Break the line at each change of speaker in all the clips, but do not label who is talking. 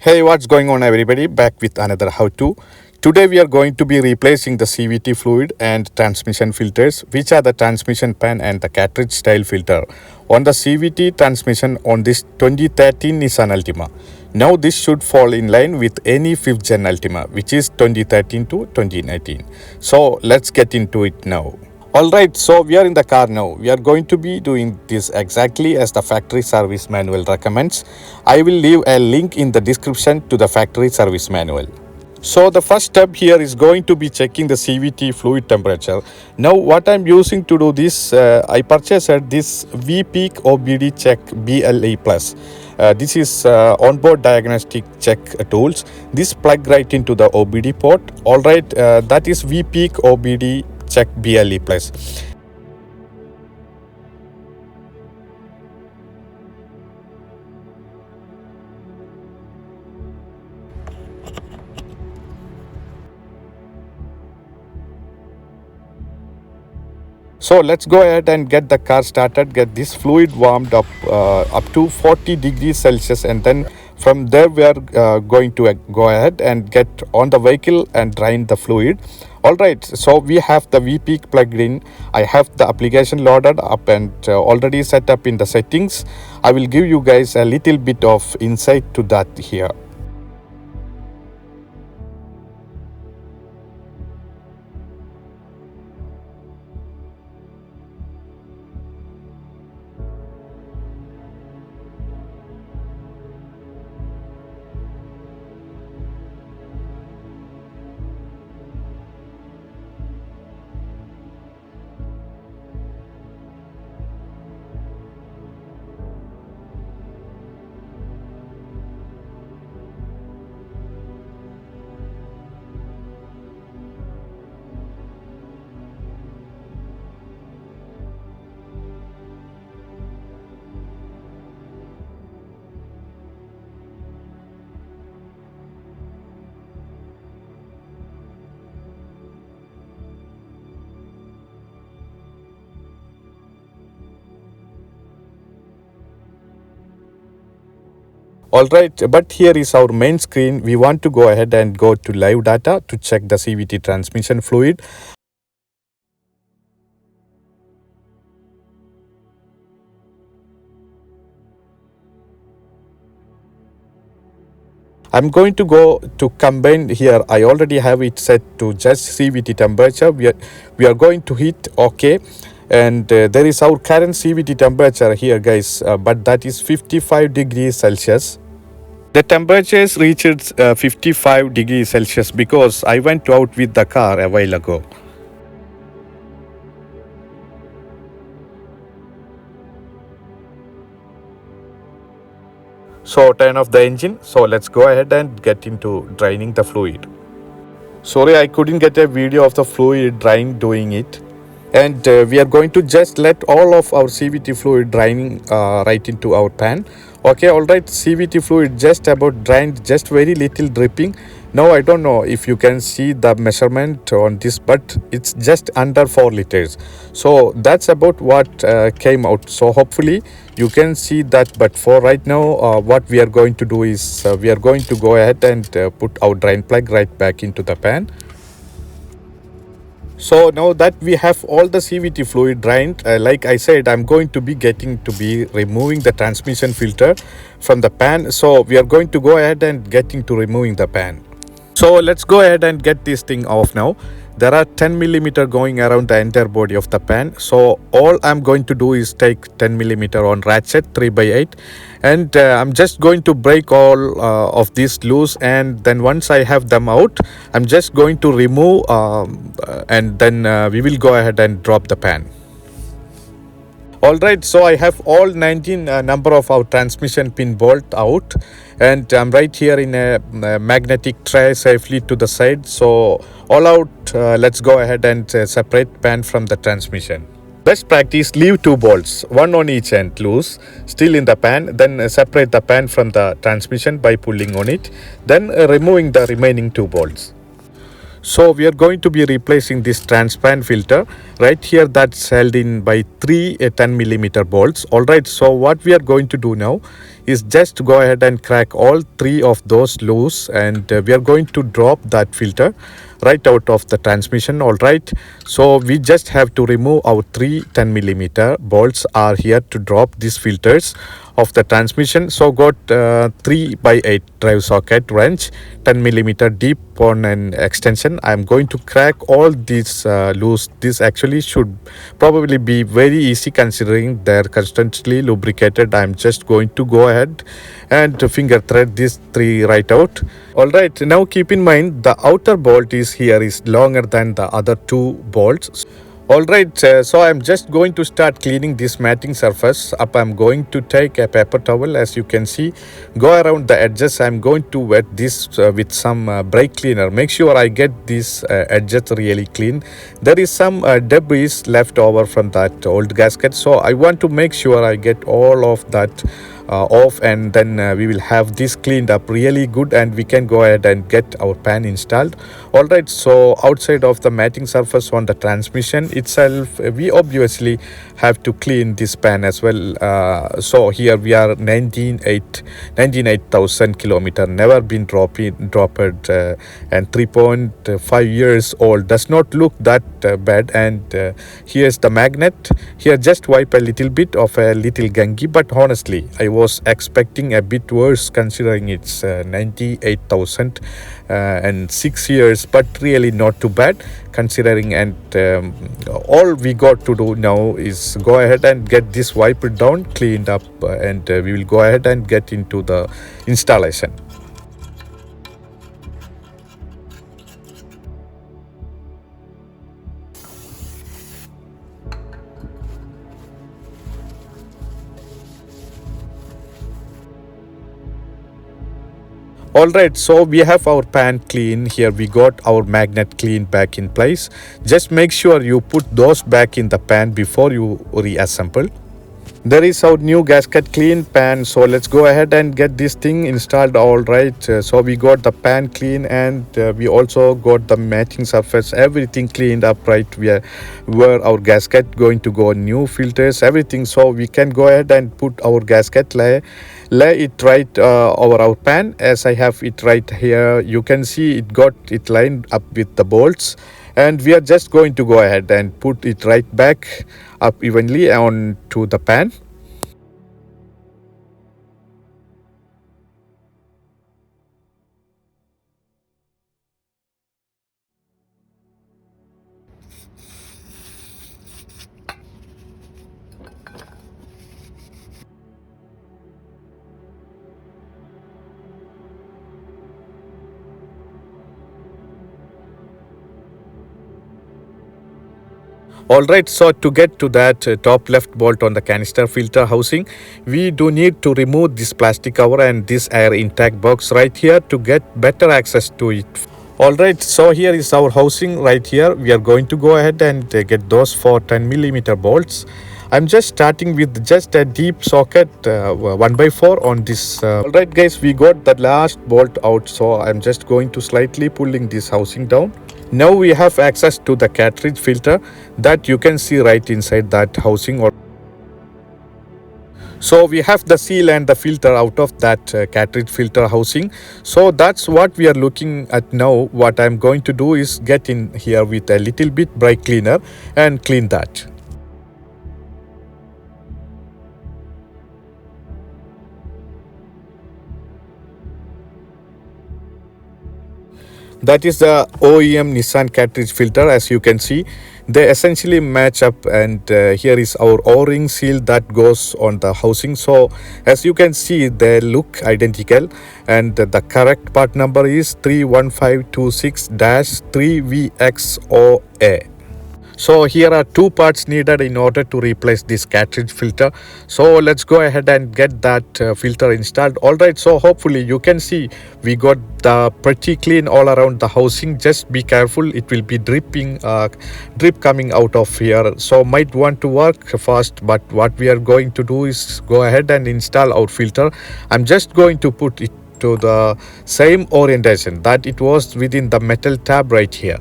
Hey, what's going on everybody? Back with another how-to. Today we are going to be replacing the CVT fluid and transmission filters, which are the transmission pan and the cartridge style filter on the CVT transmission on this 2013 Nissan Altima. Now this should fall in line with any 5th gen Altima, which is 2013 to 2019. So let's get into it now. Alright, so we are in the car now. We are going to be doing this exactly as the factory service manual recommends. I will leave a link in the description to the factory service manual. So the first step here is going to be checking the CVT fluid temperature. Now what I'm using to do this, I purchased this Veepeak OBDCheck BLE Plus. This is onboard diagnostic check tools. This plug right into the OBD port. Alright, that is Veepeak OBD check BLE Plus. So let's go ahead and get the car started, get this fluid warmed up to 40 degrees Celsius, and then from there we are going to go ahead and get on the vehicle and drain the fluid. Alright, so we have the Veepeak plugged in. I have the application loaded up and already set up in the settings. I will give you guys a little bit of insight to that here. Alright, but here is our main screen. We want to go ahead and go to live data to check the CVT transmission fluid. I'm going to go to combine here. I already have it set to just CVT temperature. We are going to hit OK. And there is our current CVT temperature here, guys, but that is 55 degrees Celsius. The temperature reached 55 degrees Celsius because I went out with the car a while ago. So turn off the engine. So let's go ahead and get into draining the fluid. Sorry, I couldn't get a video of the fluid drying doing it. And we are going to just let all of our CVT fluid draining right into our pan. Okay, alright, CVT fluid just about drained, just very little dripping. Now I don't know if you can see the measurement on this, but it's just under 4 liters. So that's about what came out. So hopefully you can see that. But for right now, what we are going to do is we are going to go ahead and put our drain plug right back into the pan. So now that we have all the CVT fluid drained, like I said, I'm going to be removing the transmission filter from the pan. So we are going to go ahead and getting to removing the pan. So let's go ahead and get this thing off now. There are 10mm going around the entire body of the pan. So all I'm going to do is take 10mm on ratchet 3x8, and I'm just going to break all of this loose, and then once I have them out, I'm just going to remove and then we will go ahead and drop the pan. Alright, so I have all 19 number of our transmission pin bolt out, and I'm right here in a magnetic tray safely to the side. So all out, let's go ahead and separate pan from the transmission. Best practice, leave 2 bolts, one on each end loose, still in the pan, then separate the pan from the transmission by pulling on it, then removing the remaining 2 bolts. So we are going to be replacing this transpan filter right here, that's held in by 3 10mm bolts. Alright, so what we are going to do now is just go ahead and crack all three of those loose, and we are going to drop that filter right out of the transmission. All right, so we just have to remove our three 10mm bolts are here to drop these filters of the transmission. So got 3x8 drive socket wrench, 10mm deep on an extension. I'm going to crack all these loose. This actually should probably be very easy considering they're constantly lubricated. I'm just going to go ahead and finger thread these three right out. All right, now keep in mind the outer bolt is here is longer than the other two bolts. Alright, so I'm just going to start cleaning this matting surface up. I'm going to take a paper towel, as you can see, go around the edges. I'm going to wet this with some brake cleaner. Make sure I get these edges really clean. There is some debris left over from that old gasket, so I want to make sure I get all of that off, and then we will have this cleaned up really good, and we can go ahead and get our pan installed. All right, so outside of the matting surface on the transmission itself, we obviously have to clean this pan as well. So here we are 98,000 kilometer, never been dropped, and 3.5 years old. Does not look that bad. And here's the magnet. Here just wipe a little bit of a little gunky, but honestly I was expecting a bit worse considering it's 98,000 and 6 years, but really not too bad considering. And all we got to do now is go ahead and get this wiper down, cleaned up, and we will go ahead and get into the installation. Alright, so we have our pan clean. Here we got our magnet clean back in place. Just make sure you put those back in the pan before you reassemble. There is our new gasket clean pan, so let's go ahead and get this thing installed. All right, so we got the pan clean, and we also got the matching surface, everything cleaned up right where our gasket going to go, new filters, everything. So we can go ahead and put our gasket, lay it right over our pan. As I have it right here, you can see it got it lined up with the bolts, and we are just going to go ahead and put it right back up evenly onto the pan. Alright, so to get to that top left bolt on the canister filter housing, we do need to remove this plastic cover and this air intake box right here to get better access to it. Alright, so here is our housing right here. We are going to go ahead and get those for 10mm bolts. I'm just starting with just a deep socket 1x4 on this. Alright guys, we got the last bolt out, so I'm just going to slightly pulling this housing down. Now we have access to the cartridge filter that you can see right inside that housing. So we have the seal and the filter out of that cartridge filter housing. So that's what we are looking at now. What I'm going to do is get in here with a little bit brake cleaner and clean that. That is the OEM Nissan cartridge filter. As you can see, they essentially match up, and here is our O-ring seal that goes on the housing. So as you can see, they look identical, and the correct part number is 31526-3VXOA. So here are two parts needed in order to replace this cartridge filter. So let's go ahead and get that filter installed. Alright, so hopefully you can see we got the pretty clean all around the housing. Just be careful, it will be dripping, drip coming out of here. So might want to work fast, but what we are going to do is go ahead and install our filter. I'm just going to put it to the same orientation that it was within the metal tab right here.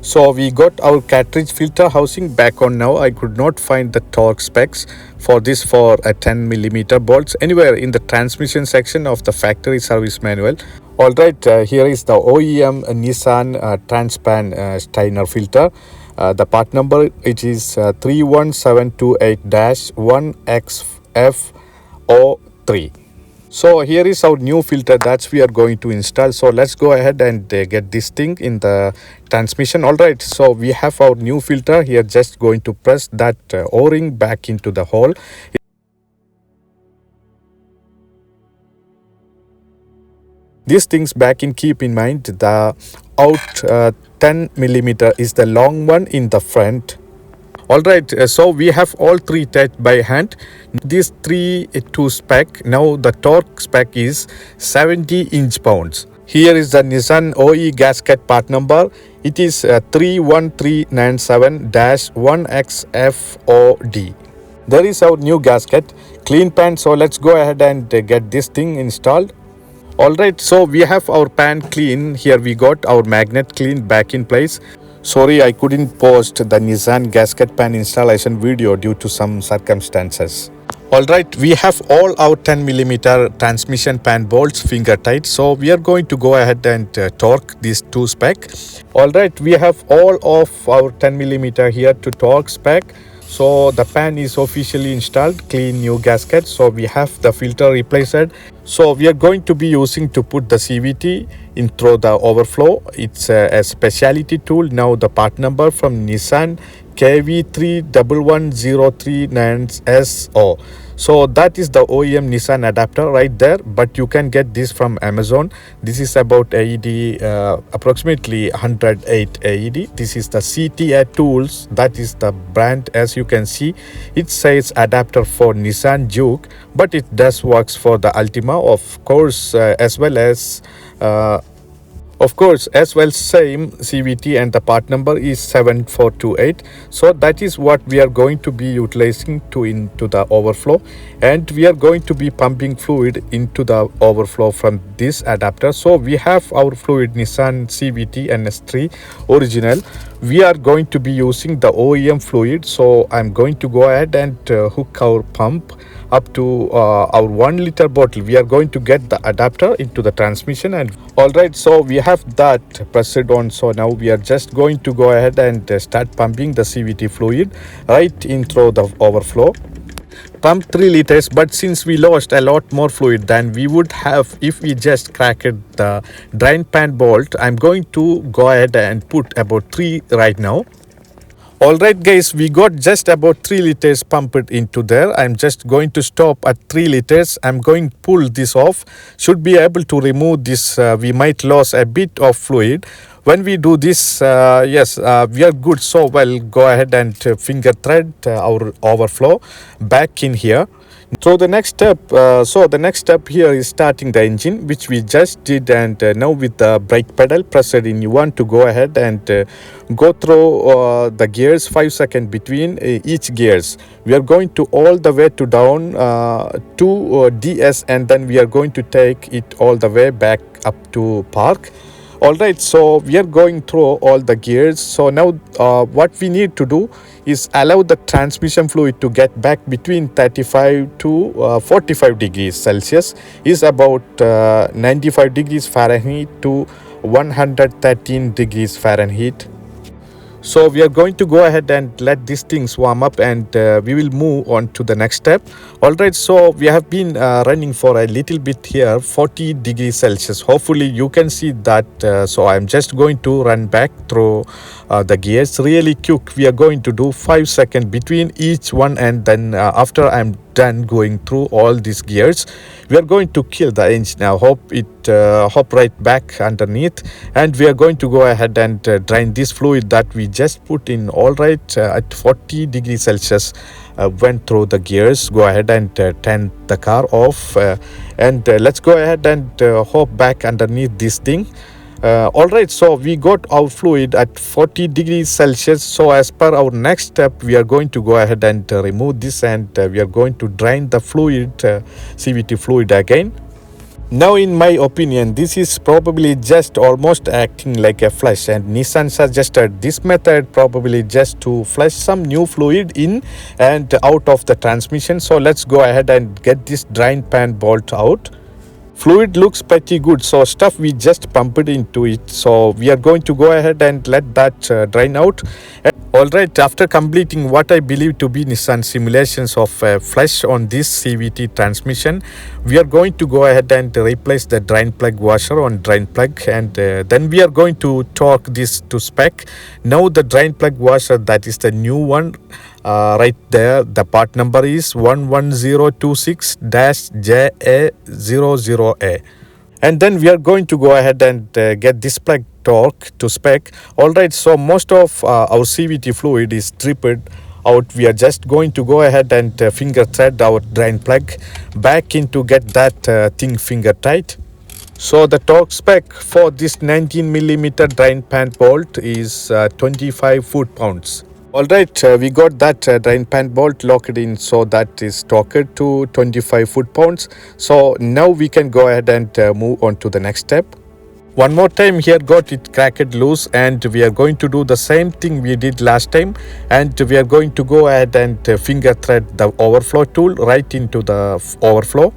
So we got our cartridge filter housing back on now. I could not find the torque specs for this for a 10mm bolts anywhere in the transmission section of the factory service manual. Alright, here is the OEM Nissan Transpan Steiner filter. The part number it is 31728-1XFO3. So here is our new filter that we are going to install. So let's go ahead and get this thing in the transmission. Alright, so we have our new filter here. Just going to press that O-ring back into the hole. These things back in, keep in mind the out 10mm is the long one in the front. Alright, so we have all three tied by hand. These 3 spec. Now the torque spec is 70 inch-pounds. Here is the Nissan OE gasket part number. It is 31397-1XFOD. There is our new gasket, clean pan. So let's go ahead and get this thing installed. Alright, so we have our pan clean. Here we got our magnet clean back in place. Sorry, I couldn't post the Nissan gasket pan installation video due to some circumstances. Alright, we have all our 10mm transmission pan bolts finger tight. So we are going to go ahead and torque these 2 spec. Alright, we have all of our 10mm here to torque spec. So the pan is officially installed, clean new gasket. So we have the filter replaced. So we are going to be using to put the CVT in through the overflow. It's a specialty tool. Now the part number from Nissan KV3110339SO. So that is the OEM Nissan adapter right there, but you can get this from Amazon. This is about AED, approximately 108 AED. This is the CTA tools. That is the brand. As you can see, it says adapter for Nissan Juke, but it does works for the Altima, of course, as well as same CVT, and the part number is 7428. So that is what we are going to be utilizing to into the overflow, and we are going to be pumping fluid into the overflow from this adapter. So we have our fluid Nissan CVT NS3 original. We are going to be using the OEM fluid. So I'm going to go ahead and hook our pump up to our 1 liter bottle. We are going to get the adapter into the transmission. And alright, so we have that pressed on. So now we are just going to go ahead and start pumping the CVT fluid right in through the overflow. Pump 3 liters, but since we lost a lot more fluid than we would have if we just cracked the drain pan bolt, I'm going to go ahead and put about 3 right now. Alright guys, we got just about 3 liters pumped into there. I'm just going to stop at 3 liters. I'm going to pull this off. Should be able to remove this. We might lose a bit of fluid. When we do this, yes, we are good. So well, go ahead and finger thread our overflow back in here. So the next step, here is starting the engine, which we just did, and now with the brake pedal pressed in, you want to go ahead and go through the gears 5 seconds between each gears. We are going to all the way to down to DS, and then we are going to take it all the way back up to park. Alright, so we are going through all the gears. So now what we need to do is allow the transmission fluid to get back between 35 to 45 degrees Celsius, is about 95 degrees Fahrenheit to 113 degrees Fahrenheit. So we are going to go ahead and let these things warm up, and we will move on to the next step. Alright, so we have been running for a little bit here, 40 degrees Celsius. Hopefully you can see that. So I'm just going to run back through the gears really quick. We are going to do 5 seconds between each one, and then after I'm done going through all these gears, we are going to kill the engine now. Hop right back underneath, and we are going to go ahead and drain this fluid that we just put in. Alright, at 40 degrees Celsius, went through the gears. Go ahead and turn the car off, and let's go ahead and hop back underneath this thing. Alright, so we got our fluid at 40 degrees Celsius. So as per our next step, we are going to go ahead and remove this, and we are going to drain the fluid, CVT fluid again. Now, in my opinion, this is probably just almost acting like a flush, and Nissan suggested this method probably just to flush some new fluid in and out of the transmission. So let's go ahead and get this drain pan bolt out. Fluid looks pretty good, so stuff we just pumped into it, so we are going to go ahead and let that drain out. Alright, after completing what I believe to be Nissan simulations of a flush on this CVT transmission, we are going to go ahead and replace the drain plug washer on drain plug, and then we are going to torque this to spec. Now the drain plug washer, that is the new one, right there, the part number is 11026-JA00A. And then we are going to go ahead and get this plug torque to spec. Alright, so most of our CVT fluid is dripped out. We are just going to go ahead and finger thread our drain plug back in to get that thing finger tight. So the torque spec for this 19mm drain pan bolt is 25 foot-pounds. Alright, we got that drain pan bolt locked in, so that is torqued to 25 foot-pounds. So now we can go ahead and move on to the next step. One more time here, got it cracked loose, and we are going to do the same thing we did last time, and we are going to go ahead and finger thread the overflow tool right into the overflow.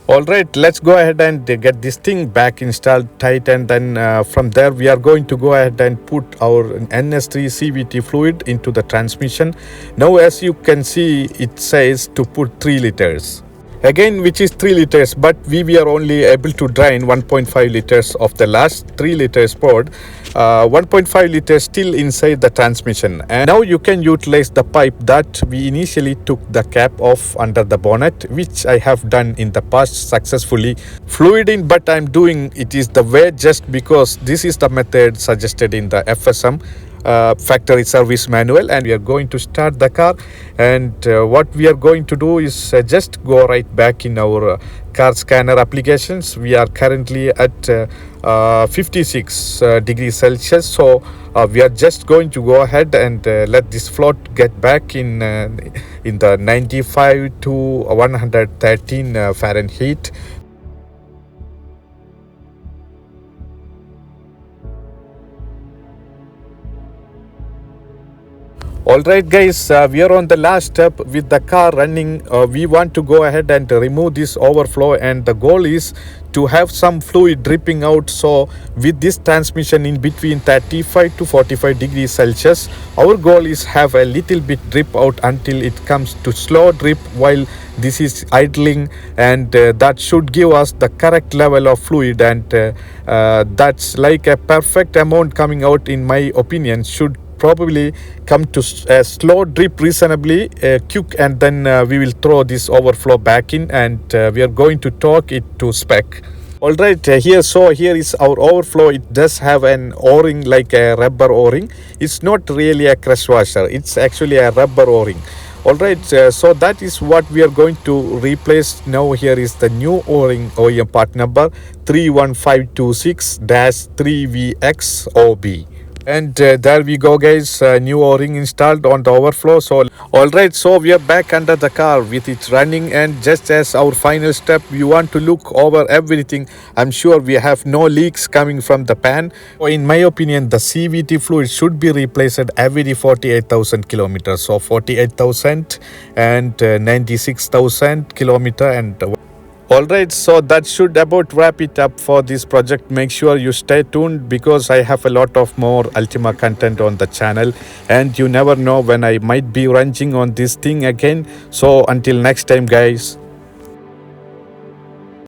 Alright, let's go ahead and get this thing back installed tight, and then from there we are going to go ahead and put our NS3 CVT fluid into the transmission. Now as you can see, it says to put 3 liters. Again, which is 3 liters, but we were only able to drain 1.5 liters of the last 3 liters poured. 1.5 liters still inside the transmission, and now you can utilize the pipe that we initially took the cap off under the bonnet, which I have done in the past successfully. Fluid in, but I'm doing it is the way just because this is the method suggested in the FSM. Factory service manual, and we are going to start the car, and what we are going to do is just go right back in our car scanner applications. We are currently at 56 degrees Celsius, so we are just going to go ahead and let this float get back in the 95 to 113 Fahrenheit. Alright guys, we are on the last step with the car running. We want to go ahead and remove this overflow, and the goal is to have some fluid dripping out. So with this transmission in between 35 to 45 degrees Celsius, our goal is have a little bit drip out until it comes to slow drip while this is idling, and that should give us the correct level of fluid, and that's like a perfect amount coming out, in my opinion. Should probably come to a slow drip reasonably quick, and then we will throw this overflow back in, and we are going to torque it to spec. Alright, here is our overflow. It does have an o-ring, like a rubber o-ring. It's not really a crush washer, it's actually a rubber o-ring. Alright, so that is what we are going to replace. Now here is the new o-ring, OEM part number 31526-3VXOB. And there we go guys, new o-ring installed on the overflow. So alright, so we are back under the car with it running, and just as our final step, we want to look over everything. I'm sure we have no leaks coming from the pan. So in my opinion, the CVT fluid should be replaced every 48,000 kilometers. So 48,000 and 96,000 kilometer, and alright, so that should about wrap it up for this project. Make sure you stay tuned, because I have a lot of more Altima content on the channel, and you never know when I might be ranging on this thing again. So until next time guys.